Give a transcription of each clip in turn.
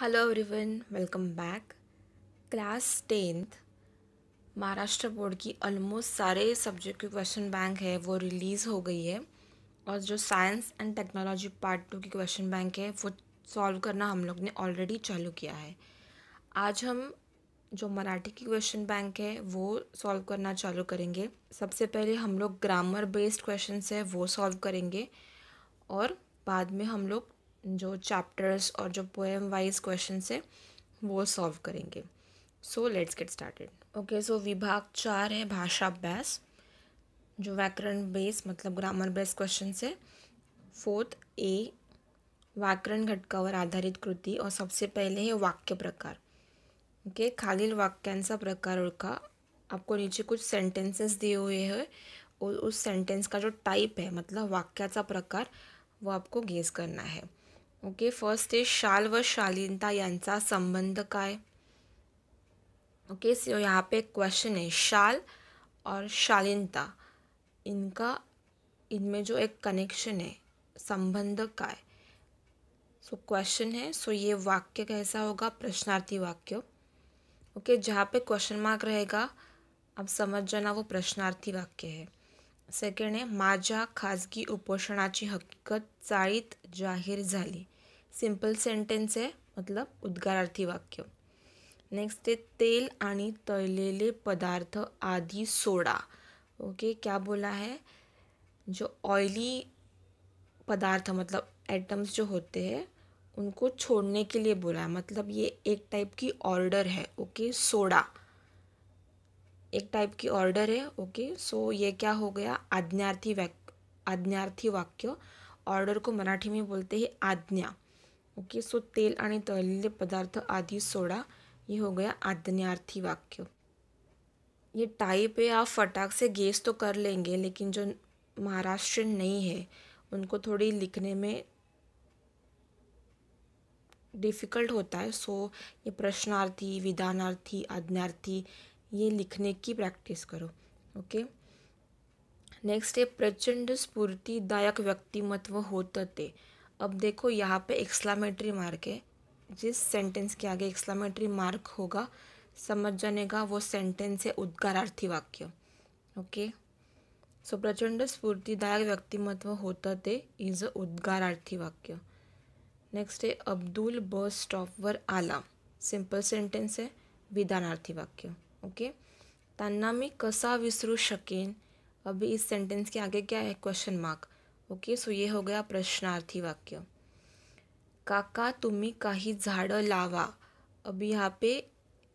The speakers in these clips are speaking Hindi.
Hello everyone, welcome back. Class 10th Maharashtra board की ऑलमोस्ट सारे सब्जेक्ट की क्वेश्चन बैंक है वो रिलीज़ हो गई है। और जो साइंस एंड टेक्नोलॉजी पार्ट 2 की क्वेश्चन बैंक है वो सॉल्व करना हम लोग ने ऑलरेडी चालू किया है। आज हम जो मराठी की क्वेश्चन बैंक है वो सॉल्व करना चालू करेंगे। सबसे पहले हम लोग ग्रामर बेस्ड क्वेश्चंस है वो सॉल्व करेंगे और बाद में हम लोग जो चैप्टर्स और जो पोएम वाइज क्वेश्चंस है वो सॉल्व करेंगे। So let's get started. Okay, so विभाग 4 है भाषा अभ्यास, जो व्याकरण बेस मतलब ग्रामर बेस्ड क्वेश्चन है। 4th ए व्याकरण घटकावर आधारित कृती और सबसे पहले है वाक्य प्रकार। ओके, खालील वाक्यांचा प्रकार ओळखा। आपको नीचे कुछ सेंटेंसेस दिए हुए हैं और उस सेंटेंस का जो टाइप है मतलब वाक्याचा प्रकार वो आपको गेस करना है। ओके, फर्स्ट है शाल व शालीनता यांचा संबंध काय। ओके, सो यहाँ पे क्वेश्चन है शाल और शालीनता, इनमें जो एक कनेक्शन है, संबंध काय। सो क्वेश्चन है, सो ये वाक्य कैसा होगा, प्रश्नार्थी वाक्य। ओके, जहाँ पे क्वेश्चन मार्क रहेगा आप समझ जाना वो प्रश्नार्थी वाक्य है। सेकंड है माझ्या खाजगी उपोषणाची हकीकत चाळीत जाहीर झाली। सिंपल सेंटेंस है मतलब उद्गारार्थी वाक्य। नेक्स्ट है तेल आणि तळलेले पदार्थ आदि सोडा। ओके, क्या बोला है, जो ऑयली पदार्थ मतलब एटम्स जो होते हैं उनको छोड़ने के लिए बोला है, मतलब ये एक टाइप की ऑर्डर है। ओके, सोडा एक टाइप की ऑर्डर है। ओके, सो ये क्या हो गया, आज्ञार्थी वाक्य। ऑर्डर को मराठी में बोलते हैं आज्ञा। ओके, सो तेल आणि तळलेले पदार्थ आदि सोडा, ये हो गया आज्ञार्थी वाक्य। ये टाइप है, आप फटाक से गेस तो कर लेंगे, लेकिन जो महाराष्ट्रियन नहीं है उनको थोड़ी लिखने में डिफ़िकल्ट होता है। सो ये प्रश्नार्थी, विधानार्थी, आज्ञार्थी, ये लिखने की प्रैक्टिस करो। ओके, नेक्स्ट है प्रचंड स्फूर्तिदायक व्यक्तिमत्व होतं ते। अब देखो यहाँ पे एक्सक्लामेटरी मार्क है, जिस सेंटेंस के आगे एक्सक्लामेटरी मार्क होगा समझ जाने का वो सेंटेंस है उद्गारार्थी वाक्य। ओके, सो प्रचंड स्फूर्तिदायक व्यक्तिमत्व होतं ते इज अ उद्गारार्थी वाक्य। नेक्स्ट है अब्दुल बस स्टॉपवर आला। सिंपल सेंटेंस है, विधानार्थी वाक्य। ओके, त्यांना मी कसा विसरू शकेन। अभी इस सेंटेंस के आगे क्या है, क्वेश्चन मार्क। ओके, सो ये हो गया प्रश्नार्थी वाक्य। काका तुम्ही काही झाडं लावा। अभी यहाँ पे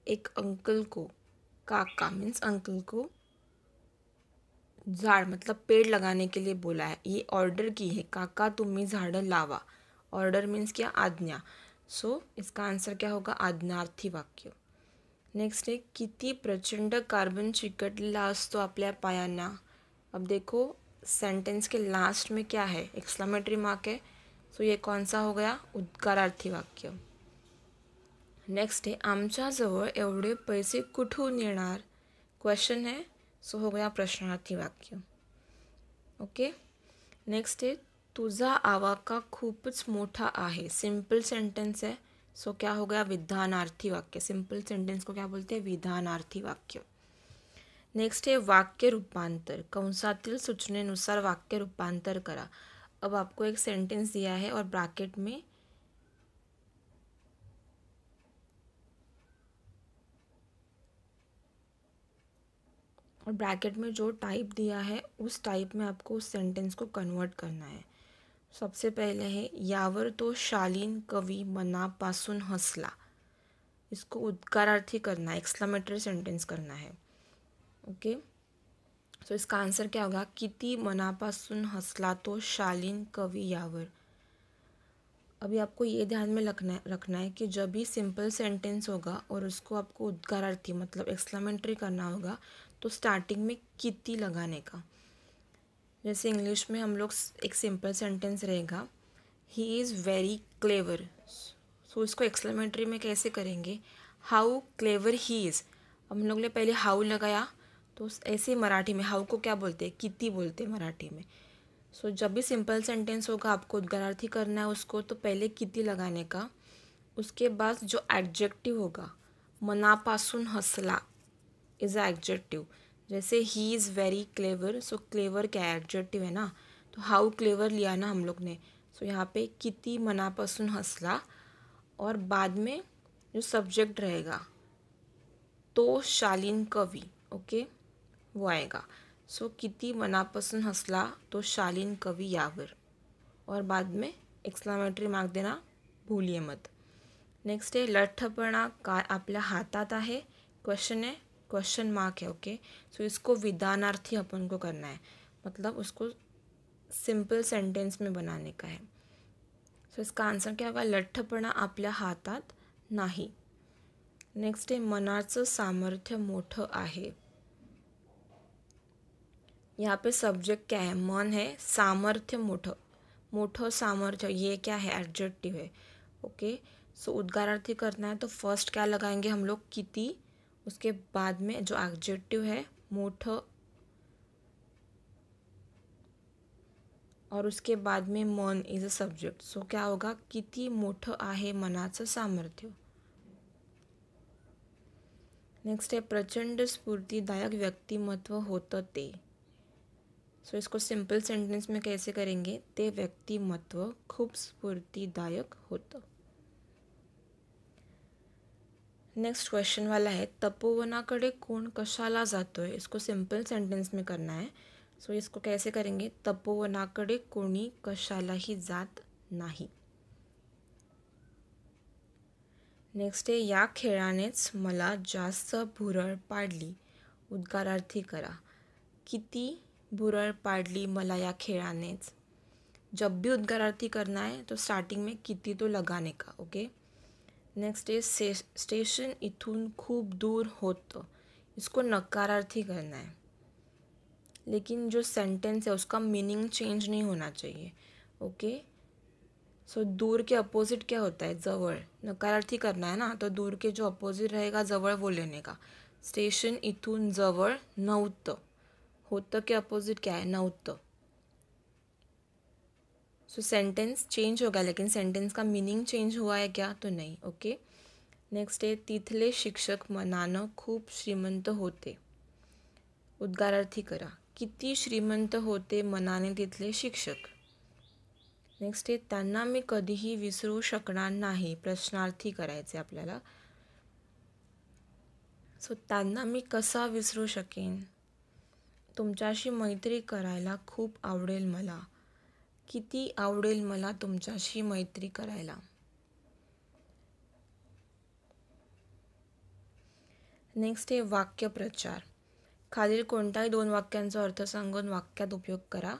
एक अंकल को, काका मीन्स अंकल को झाड़ मतलब पेड़ लगाने के लिए बोला है, ये ऑर्डर की है, काका तुम्ही झाडं लावा। ऑर्डर मीन्स क्या, आज्ञा। सो इसका आंसर क्या होगा, आज्ञार्थी वाक्य। नेक्स्ट है किती प्रचंड कार्बन चिकटलेला असतो आपल्या पायांना। अब देखो सेंटेंस के लास्ट में क्या है, एक्सक्लामेटरी मार्क है। सो ये कौन सा हो गया, उद्गारार्थी वाक्य। नेक्स्ट है आमच्याजवळ एवढे पैसे कुठून येणार। क्वेश्चन है, सो हो गया प्रश्नार्थी वाक्य। ओके, नेक्स्ट है तुझा आवाका खूपच मोठा आहे। सिंपल सेंटेंस है, सो क्या हो गया, विधानार्थी वाक्य। सिंपल सेंटेंस को क्या बोलते हैं, विधानार्थी वाक्य। नेक्स्ट है वाक्य रूपांतर, कंसातील सूचनेनुसार वाक्य रूपांतर करा। अब आपको एक सेंटेंस दिया है और ब्रैकेट में जो टाइप दिया है उस टाइप में आपको उस सेंटेंस को कन्वर्ट करना है। सबसे पहले है यावर तो शालीन कवी मनापासून हसला। इसको उद्गारार्थी करना है, एक्सक्लामेटरी सेंटेंस करना है। ओके, सो इसका आंसर क्या होगा, किती मनापासून हसला तो शालीन कवी यावर। अभी आपको ये ध्यान में रखना है कि जब भी सिंपल सेंटेंस होगा और उसको आपको उद्गारार्थी मतलब एक्सक्लामेटरी करना होगा तो स्टार्टिंग में किती लगाने का। जैसे इंग्लिश में हम लोग एक सिंपल सेंटेंस रहेगा, ही इज़ वेरी क्लेवर। सो इसको एक्सक्लेमेटरी में कैसे करेंगे, हाउ क्लेवर ही इज़। हम लोग ने पहले हाउ लगाया, तो ऐसे मराठी में हाउ को क्या बोलते हैं, किती बोलते हैं मराठी में। सो जब भी सिंपल सेंटेंस होगा आपको उद्गारार्थी करना है उसको, तो पहले किती लगाने का, उसके बाद जो एडजेक्टिव होगा, मनापासून हसला इज़ अ एडजेक्टिव. जैसे he is very clever, so clever क्या है, एडजेक्टिव है ना. तो हाउ क्लेवर लिया ना हम लोग ने. सो यहाँ पे किती मनापासून हसला, और बाद में जो सब्जेक्ट रहेगा तो शालीन कवी, ओके, वो आएगा. सो किती मनापासून हसला तो शालीन कवी यावर, और बाद में एक्सक्लामेटरी मार्क देना भूलिए मत. नेक्स्ट है लठ्ठपणा का आपल्या हातात आहे, क्वेश्चन है, क्वेश्चन मार्क है, ओके. सो इसको विधानार्थी अपन को करना है, मतलब उसको सिंपल सेंटेंस में बनाने का है. सो इसका आंसर क्या होगा, लठ्ठपणा आपल्या हातात नाही. नेक्स्ट आहे मनाचं सामर्थ्य मोठं आहे. यहाँ पे सब्जेक्ट क्या है, मन है, सामर्थ्य मोठं, मोठं सामर्थ्य, ये क्या है, एडजेक्टिव है, ओके. सो उद्गारार्थी करना है तो फर्स्ट क्या लगाएंगे हम लोग, किती, उसके बाद में जो एडजेक्टिव है मोठं, और उसके बाद में मन इज अ सब्जेक्ट. सो क्या होगा, किती मोठं आहे मनाचं सामर्थ्य. नेक्स्ट है प्रचंड स्फूर्तिदायक व्यक्तिमत्व होतं ते. सो इसको सिंपल सेंटेंस में कैसे करेंगे, ते व्यक्तिमत्व खूप स्फूर्तिदायक होतं. नेक्स्ट क्वेश्चन वाला है तपोवनाकडे कोण कशाला जातोय, इसको सिंपल सेंटेंस में करना है. सो इसको कैसे करेंगे, तपोवनाकडे कोणी कशालाही जात नाही. नेक्स्ट आहे या खेळानेच मला जास्त भुरळ पाडली, उद्गारार्थी करा. किती भुरळ पाडली मला या खेळानेच. जब भी उद्गारार्थी करना है तो स्टार्टिंग में किती तो लगाने का, ओके. नेक्स्ट है स्टेशन इथून खूप दूर होतं, इसको नकारार्थी करना है, लेकिन जो सेंटेंस है उसका मीनिंग चेंज नहीं होना चाहिए, ओके. सो दूर के अपोजिट क्या होता है, जवळ. नकारार्थी करना है ना, तो दूर के जो अपोजिट रहेगा जवळ वो लेने का. स्टेशन इथून जवळ नव्हतं, होतं के अपोजिट क्या है, नव्हतं. सो सेंटेंस चेंज होगा, लेकिन सेंटेंस का मीनिंग चेंज हुआ है क्या, तो नहीं, ओके. नेक्स्ट आहे तिथले शिक्षक मनानं खूप श्रीमंत होते, उद्गारार्थी करा. किती श्रीमंत होते मनाने तिथले शिक्षक. नेक्स्ट आहे त्यांना मी कधीही विसरू शकणार नाही, प्रश्नार्थी करायचे आपल्याला. सो त्यांना मी कसा विसरू शकेन, तुमच्याशी मैत्री करायला खूप आवडेल मला. किती आवडेल मला तुमच्याशी मैत्री करायला. नेक्स्ट आहे वाक्यप्रचार. खालील कोणत्याही दोन वाक्यांचा अर्थ सांगून वाक्यात उपयोग करा.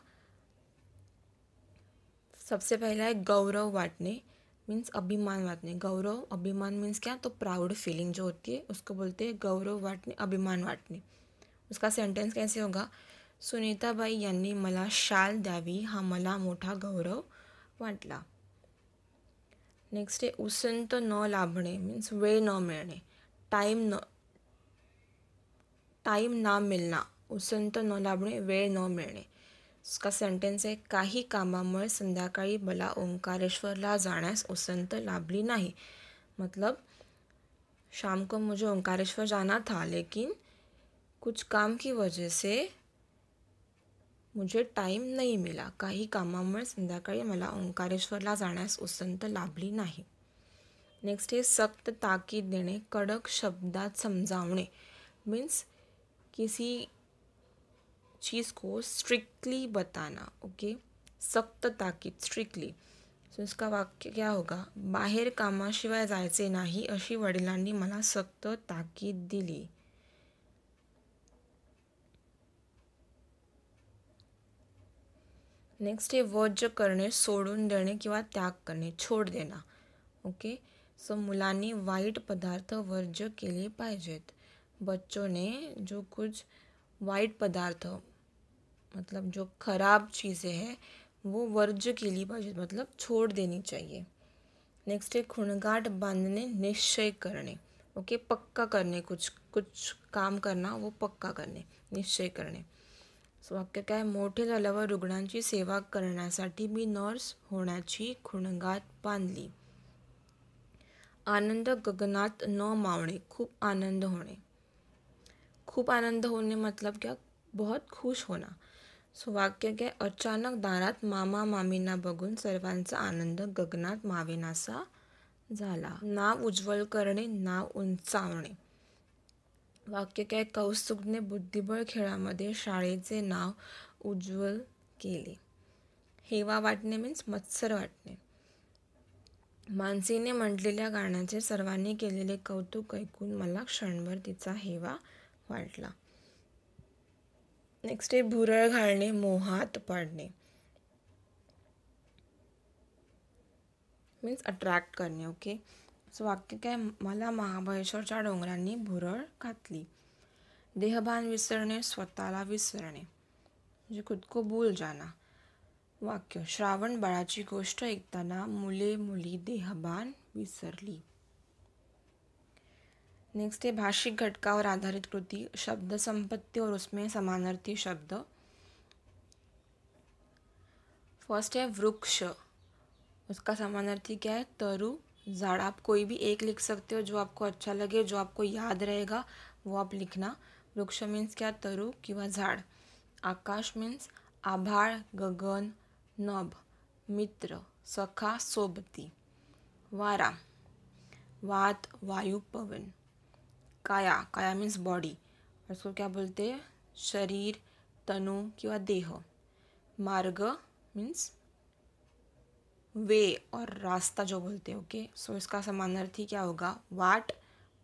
सबसे पहला है गौरव वाटने, मीन्स अभिमान वाटने. गौरव अभिमान मीन्स क्या, तो प्राउड फीलिंग जो होती है उसको बोलते हैं गौरव वाटणे, अभिमान वाटणे. उसका सेंटेंस कैसे होगा, सुनीताबाई यांनी मला शाल द्यावी, हा मला मोठा गौरव वाटला. नेक्स्ट आहे उसंत न लाभणे, मीन्स वेळ न मिळणे, टाइम ना मिलना. उसंत न लाभणे, वेळ न मिळणे. उसका सेंटेंस है काही कामामुळे संध्याकाळी मला ओंकारेश्वरला जाण्यास उसंत लाभली नाही. मतलब शाम को मुझे ओंकारेश्वर जाना था, लेकिन कुछ काम की वजह से मुझे टाइम नहीं मिला. काही कामामुळे संध्याकाळी मला ओंकारेश्वरला जाण्यास उसंत लाभली नाही. नेक्स्ट है सक्त ताकीद देणे, कडक शब्दात समजावणे, मीन्स किसी चीज़ को स्ट्रिक्टली बताना, ओके. सक्त ताकीद, स्ट्रिक्टली. सो इसका वाक्य क्या होगा, बाहेर कामाशिवाय जायचे नाही अशी वडिलांनी मला सक्त ताकीद दिली. नेक्स्ट है वर्ज्य करणे, सोडून देणे किंवा त्याग करणे, छोड देना, ओके. सो मुलांनी वाईट पदार्थ वर्ज्य केले पाहिजेत. बच्चों ने जो कुछ वाईट पदार्थ, मतलब जो खराब चीज़ें हैं वो वर्ज्य केली पाहिजेत, मतलब छोड़ देनी चाहिए. नेक्स्ट है खुणगाठ बांधणे, निश्चय करणे, ओके. पक्का करणे, कुछ काम करना, वो पक्का करणे, निश्चय करणे. सो वाक्य काय, मोठे झाल्यावर रुग्णांची सेवा करण्यासाठी मी नर्स होण्याची खुणगाठ बांधली. आनंद गगनात न मावणे, खूब आनंद होने। खूब आनंद होने मतलब क्या, बहुत खुश होना। सो वाक्य काय, अचानक दारात मामा मामींना बघून सर्वांचा आनंद गगनात मावेनासा झाला। नाव उज्ज्वल करणे, नाव उंचावणे। वाक्य काय, कौस्तुभने बुद्धिबळ खेळामध्ये शाळेचे नाव उज्ज्वल केले। हेवा वाटणे मीन्स मत्सर वाटणे। मानसीने म्हटलेल्या गाण्याचे सर्वांनी केलेले कौतुक ऐकून मला क्षणभर तिचा हेवा वाटला। नेक्स्ट आहे भुरळ घालणे, मोहात पडणे मीन्स अट्रॅक्ट करणे। ओके, सो वाक्य काय, मला महाबळेश्वरच्या डोंगरांनी भुरळ घातली। देहभान विसरणे, स्वतःला विसरणे म्हणजे खुद को भूल जाना। वाक्य, श्रावण बाळाची गोष्ट ऐकताना मुले मुली देहभान विसरली। नेक्स्ट है भाषिक घटकावर आधारित कृति, शब्द संपत्ति और उसमें समानार्थी शब्द। फर्स्ट है वृक्ष, उसका समानार्थी क्या है, तरु झाड़। आप कोई भी एक लिख सकते हो जो आपको अच्छा लगे, जो आपको याद रहेगा वो आप लिखना। वृक्ष मीन्स क्या, तरु किंवा झाड। आकाश मीन्स आभाळ, गगन, नभ, मित्र, सखा, सोबती। वारा, वात, वायु, पवन। काया, काया मीन्स बॉडी, उसको क्या बोलते हैं, शरीर, तनु किंवा देह। मार्ग मीन्स वे और रास्ता जो बोलते हैं। ओके, सो इसका समानार्थी क्या होगा, वाट,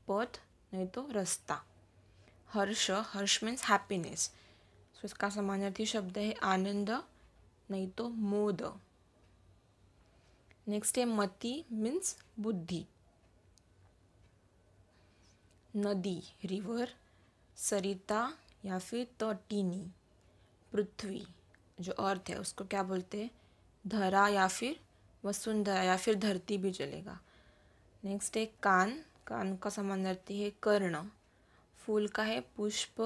पथ, नहीं तो रास्ता। हर्ष, हर्ष मीन्स हैप्पीनेस, सो इसका समानार्थी शब्द है आनंद, नहीं तो मोद। नेक्स्ट है मति मीन्स बुद्धि। नदी, रिवर, सरिता या फिर तटीनी। पृथ्वी जो अर्थ है उसको क्या बोलते हैं, धरा या फिर वसुंधरा या फिर धरती भी चलेगा। नेक्स्ट है कान, कान का समानार्थी है कर्ण। फूल का है पुष्प,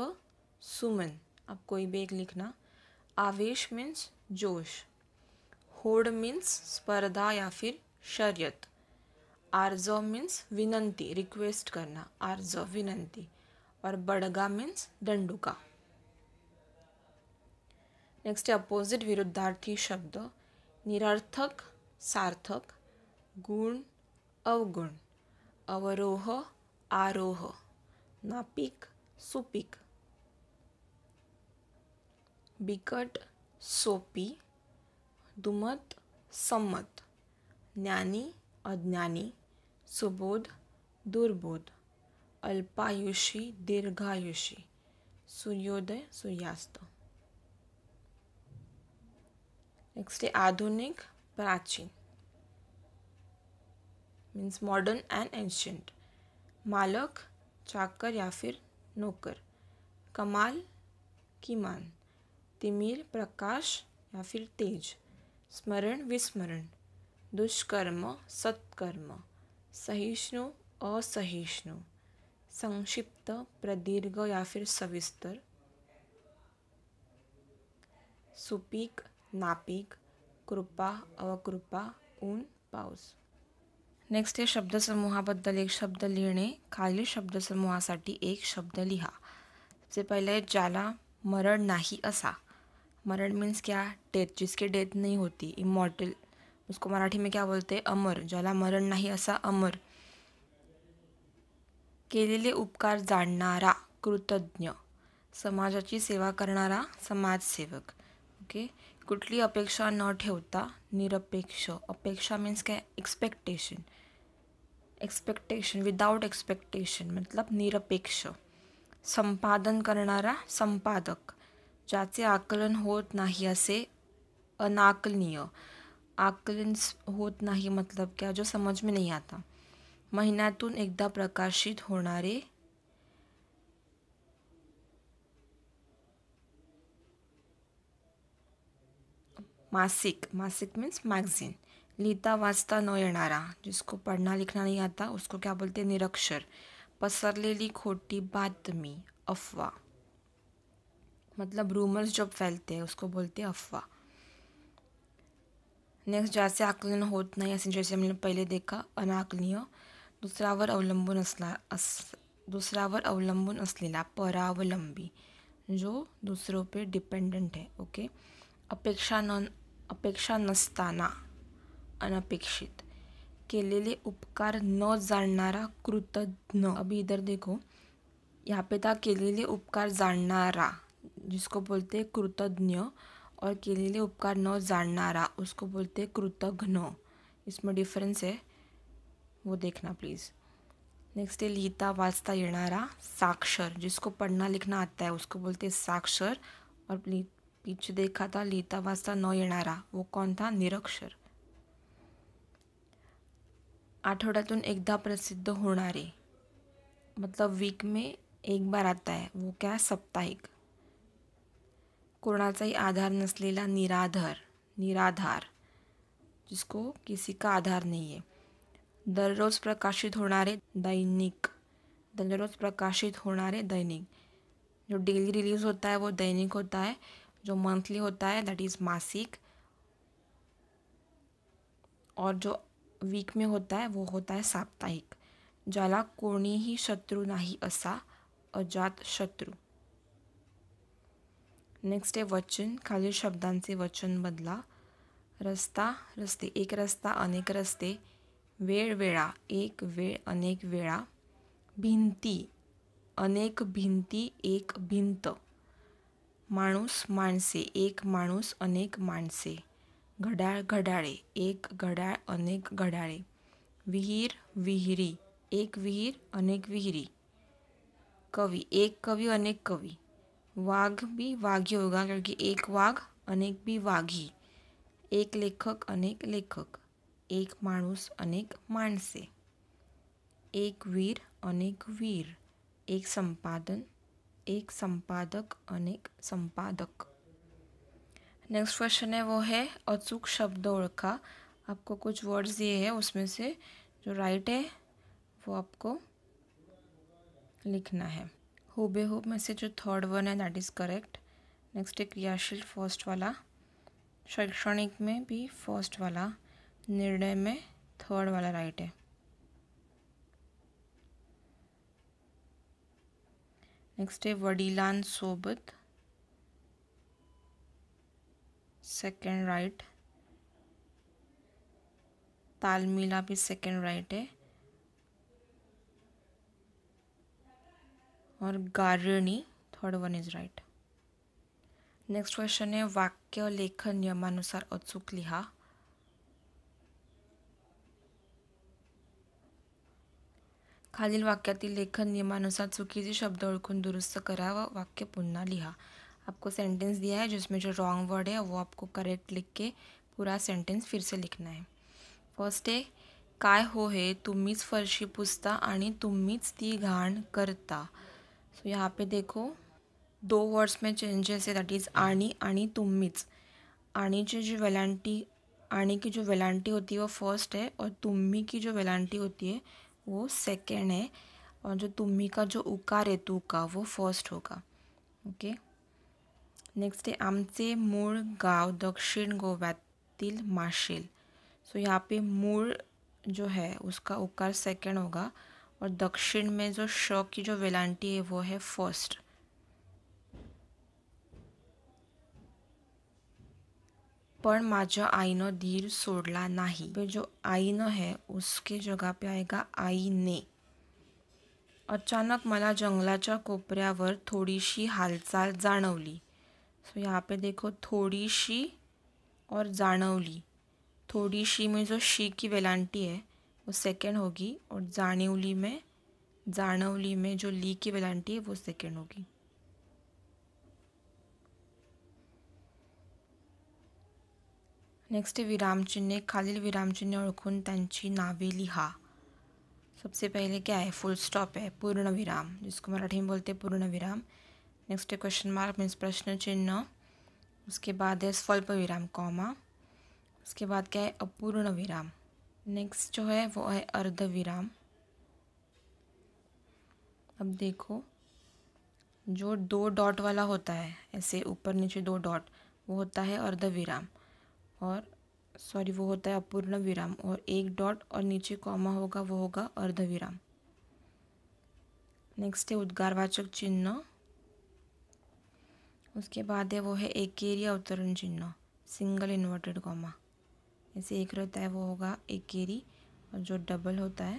सुमन, आप कोई भी एक लिखना। आवेश मीन्स जोश। होड़ मीन्स स्पर्धा या फिर शर्यत। आर्जव मीन्स विनंती, रिक्वेस्ट करना, आर्जव विनंती। और बड़गा मीन्स दंडुका। नेक्स्ट अपोजिट विरुद्धार्थी शब्द, निरर्थक, सार्थक, गुण, अवगुण, अवरोह, आरोह, नापिक, सुपिक। बिकट, सोपी, दुमत, सम्मत, ज्ञानी, अज्ञानी, सुबोध, दुर्बोध, अल्पायुषी, दीर्घायुषी, सूर्योदय, सूर्यास्त। नेक्स्ट है आधुनिक, प्राचीन मीन्स मॉडर्न एंड एंशियंट। मालक, चाकर या फिर नौकर। कमाल, किमान। तिमिर, प्रकाश या फिर तेज। स्मरण, विस्मरण। दुष्कर्म, सत्कर्म। सहिष्णु, असहिष्णु। संक्षिप्त, प्रदीर्घ या फिर सविस्तर। सुपीक, नापीक, कृपा, अवकृपा, ऊन, पाऊस। नेक्स्ट आहे शब्दसमूहाबद्दल एक शब्द लिहिणे। खालील शब्दसमूहासाठी एक शब्द लिहा। सबसे पहले है ज्याला मरण नाही असा। मरण मीन्स क्या, डेथ, जिसकी डेथ नहीं होती, इमॉर्टल, उसको मराठी में क्या बोलते हैं, अमर। ज्याला मरण नाही असा अमर। केलेले उपकार जाणणारा, कृतज्ञ। समाजाची सेवा करणारा, समाजसेवक। ओके, कुठली अपेक्षा न ठेवता, निरपेक्ष। अपेक्षा मीन्स क्या, एक्सपेक्टेशन, एक्सपेक्टेशन विदाउट एक्सपेक्टेशन मतलब निरपेक्ष। संपादन करणारा, संपादक। ज्याचे आकलन होत नाही असे अनाकलनीय। आकलन होत नाही मतलब क्या, जो समझ में नहीं आता। महिन्यातून एकदा प्रकाशित होणारे, मासिक, मासिक मीन्स मैगजीन। लिहिता वाचता न येणारा, जिसको पढ़ना लिखना नहीं आता उसको क्या बोलते हैं, निरक्षर। पसरलेली खोटी बातमी, अफवा, मतलब रूमर्स जब फैलते हैं उसको बोलते हैं अफवा। नेक्स्ट, ज्याचे आकलन होत नहीं, ऐसे जैसे हमने पहले देखा, अनाकलनीय। दुसऱ्यावर अवलंबून असलेला परावलंबी, जो दूसरों पे डिपेंडेंट है. ओके. अपेक्षा नसताना अनपेक्षित. केलेले उपकार न जाणणारा कृतज्ञ. अभी इधर देखो, यहाँ पे था केलेले उपकार जाणणारा, जिसको बोलते कृतज्ञ, और केलेले उपकार न जाणणारा उसको बोलते कृतघ्न. इसमें डिफरेंस है, वो देखना प्लीज़. नेक्स्ट है लिहिता वाचता येणारा साक्षर. जिसको पढ़ना लिखना आता है उसको बोलते साक्षर. और पीछे देखा था लिहिता वाचता न येणारा, वो कौन था? निरक्षर. आठवड्यातून एकदा प्रसिद्ध होणारे, मतलब वीक में एक बार आता है, वो क्या है? साप्ताहिक. कोणाचाही आधार नसलेला निराधार, जिसको किसी का आधार नहीं है. दररोज प्रकाशित होणारे दैनिक. जो डेली रिलीज होता है वो दैनिक होता है. जो मंथली होता है दैट इज़ मासिक. और जो वीक में होता है वो होता है साप्ताहिक. ज्याला कोणीही शत्रू नाही असा अजात शत्रू. नेक्स्ट आहे वचन. खालील शब्दांचे वचन बदला. रस्ता, रस्ते. एक रस्ता, अनेक रस्ते. वेळ, वेळा. एक वेळ, अनेक वेळा. भिंती, अनेक भिंती, एक भिंत. माणूस, माणसे. एक माणूस, अनेक माणसे. घड्याळ, घड्याळे. एक घड्याळ, अनेक घड्याळे. विहीर, विहिरी. एक विहीर, अनेक विहिरी. कवि, एक कवि, अनेक कवि. वाघ भी वाघी होगा क्योंकि एक वाघ, अनेक भी वाघी. एक लेखक, अनेक लेखक. एक माणूस, अनेक माणसे. एक वीर, अनेक वीर. एक संपादन, एक संपादक, अनेक संपादक. नेक्स्ट क्वेश्चन है वो है अचूक शब्द ओळखा. आपको कुछ वर्ड्स दिए हैं, उसमें से जो राइट है वो आपको लिखना है. हुबेहूब में से जो थर्ड वन है दैट इज़ करेक्ट. नेक्स्ट है क्रियाशील, फर्स्ट वाला. शैक्षणिक में भी फर्स्ट वाला. निर्णय में थर्ड वाला राइट है. नेक्स्ट है वडिलांसोबत, सेकंड राइट. तालमीला भी सेकंड राइट है. और गारणी third one is right. Next question है वाक्य लेखन नियमानुसार अचूक लिहा. खालील वाक्यातील लेखन नियमानुसार चुकीचे शब्द ओळखून दुरुस्त करा व वाक्य पुन्हा लिहा. आपको सेंटेंस दिया है जिसमें जो रॉन्ग वर्ड है वो आपको करेक्ट लिख के पूरा सेंटेंस फिर से लिखना है. फर्स्ट है काय हो हे तुम्हीच फरशी पुसता आणि तुम्हीच ती घाण करता. सो यहाँ पे देखो दो वर्ड्स में चेंजेस है दैट इज़ आणि तुम्हीच. आणि की जो वेलांटी होती है वो फर्स्ट है और तुम्ही की जो वेलांटी होती है वो सेकेंड है. और जो तुम्ही का जो उकार है तू का वो फर्स्ट होगा. ओके. नेक्स्ट है आमचे मूळ गाव दक्षिण गोव्यातील माशेल. सो यहाँ पे मूळ जो है उसका उकार सेकेंड होगा और दक्षिण में जो श की जो वेलांटी है वो है फर्स्ट. पण माझ्या आईनं धीर सोडला नाही. पे जो आईनं है उसके जगह पे आएगा आईने. अचानक मला जंगलाच्या कोपऱ्यावर थोडीशी हालचाल जाणवली. सो यहाँ पे देखो थोडीशी और जाणवली. थोडीशी में जो शी की वेलांटी है वो सेकेंड होगी और जाणवली में जो ली की वेलांटी है वो सेकेंड होगी. नेक्स्ट है विराम चिन्ह. खालील विराम चिन्ह ओळखून त्यांची नावे लिहा. सबसे पहले क्या है? फुल स्टॉप है, पूर्ण विराम, जिसको मराठी में बोलते हैं पूर्ण विराम. नेक्स्ट है क्वेश्चन मार्क मीन्स प्रश्न चिन्ह. उसके बाद है स्वल्प विराम कॉमा. उसके बाद क्या है? अपूर्ण विराम. नेक्स्ट जो है वो है अर्ध विराम. अब देखो जो दो डॉट वाला होता है ऐसे ऊपर नीचे दो डॉट वो होता है अर्ध विराम. और सॉरी वो होता है अपूर्ण विराम, और एक डॉट और नीचे कॉमा होगा वो होगा अर्धविराम। नेक्स्ट है उद्गारवाचक चिन्ह, उसके बाद है वो है एकेरी अवतरण चिन्ह, सिंगल इन्वर्टेड कॉमा। जैसे एक रहता है वो होगा एकेरी, और जो डबल होता है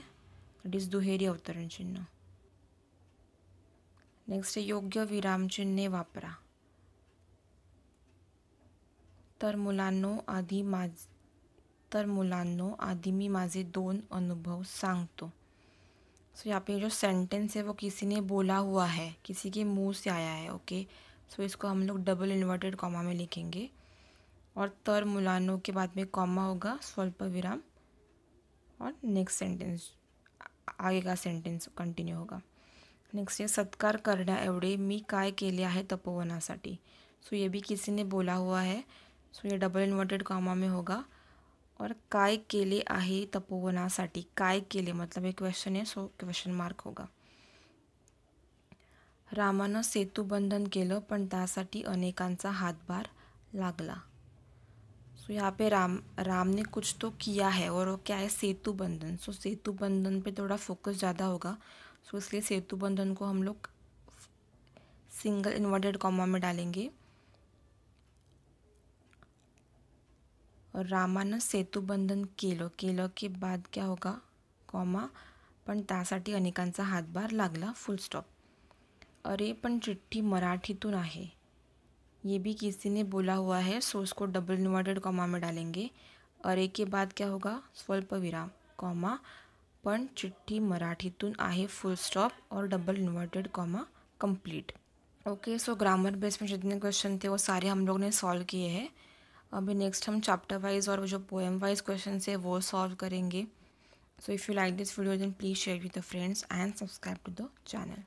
दैट इज दुहेरी अवतरण चिन्ह। नेक्स्ट है योग्य विराम चिन्हे वापरा। तर मुलांनो आधी मी माझे 2 अनुभव सांगतो। सो यहाँ पे जो सेंटेंस है वो किसी ने बोला हुआ है, किसी के मुंह से आया है। ओके, सो इसको हम लोग डबल इन्वर्टेड कॉमा में लिखेंगे, और तर मुलांनो के बाद में कॉमा होगा, स्वल्प विराम, और नेक्स्ट सेंटेंस आगे का सेंटेंस कंटिन्यू होगा। नेक्स्ट है सत्कार करण्या एवढे मी काय केले आहे तपोवनासाठी। सो ये भी किसी ने बोला हुआ है, सो ये डबल इन्वर्टेड कॉमा में होगा, और काय केले आहे तपोवनासाठी, काय केले मतलब एक क्वेश्चन है, सो क्वेश्चन मार्क होगा। रामानं सेतुबंधन केलं पण त्यासाठी अनेकांचा हातभार लागला। सो यहाँ पे राम ने कुछ तो किया है, और वो क्या है, सेतु बंधन। सो सेतु बंधन पे थोड़ा फोकस ज़्यादा होगा, सो इसलिए सेतु बंधन को हम लोग सिंगल इन्वर्टेड कॉमा में डालेंगे। और रामानं सेतुबंधन केलं, केलं के बाद क्या होगा, कॉमा, पण त्यासाठी अनेकांचा हातभार लागला, फुल स्टॉप। अरे पण चिठ्ठी मराठीतून आहे, ये भी किसी ने बोला हुआ है, सो उसको डबल इन्वर्टेड कॉमा में डालेंगे। अरे के बाद क्या होगा, स्वल्प विराम, कॉमा, पण चिठ्ठी मराठीतून आहे, फुल स्टॉप, और double inverted comma complete. Okay, so grammar base में जितने क्वेश्चन थे वो सारे हम लोग ने सॉल्व किए हैं। अभी नेक्स्ट हम चैप्टर वाइज और जो पोएम वाइज क्वेश्चन है वो सॉल्व करेंगे। So if you like this video then please share with the friends and subscribe to the channel.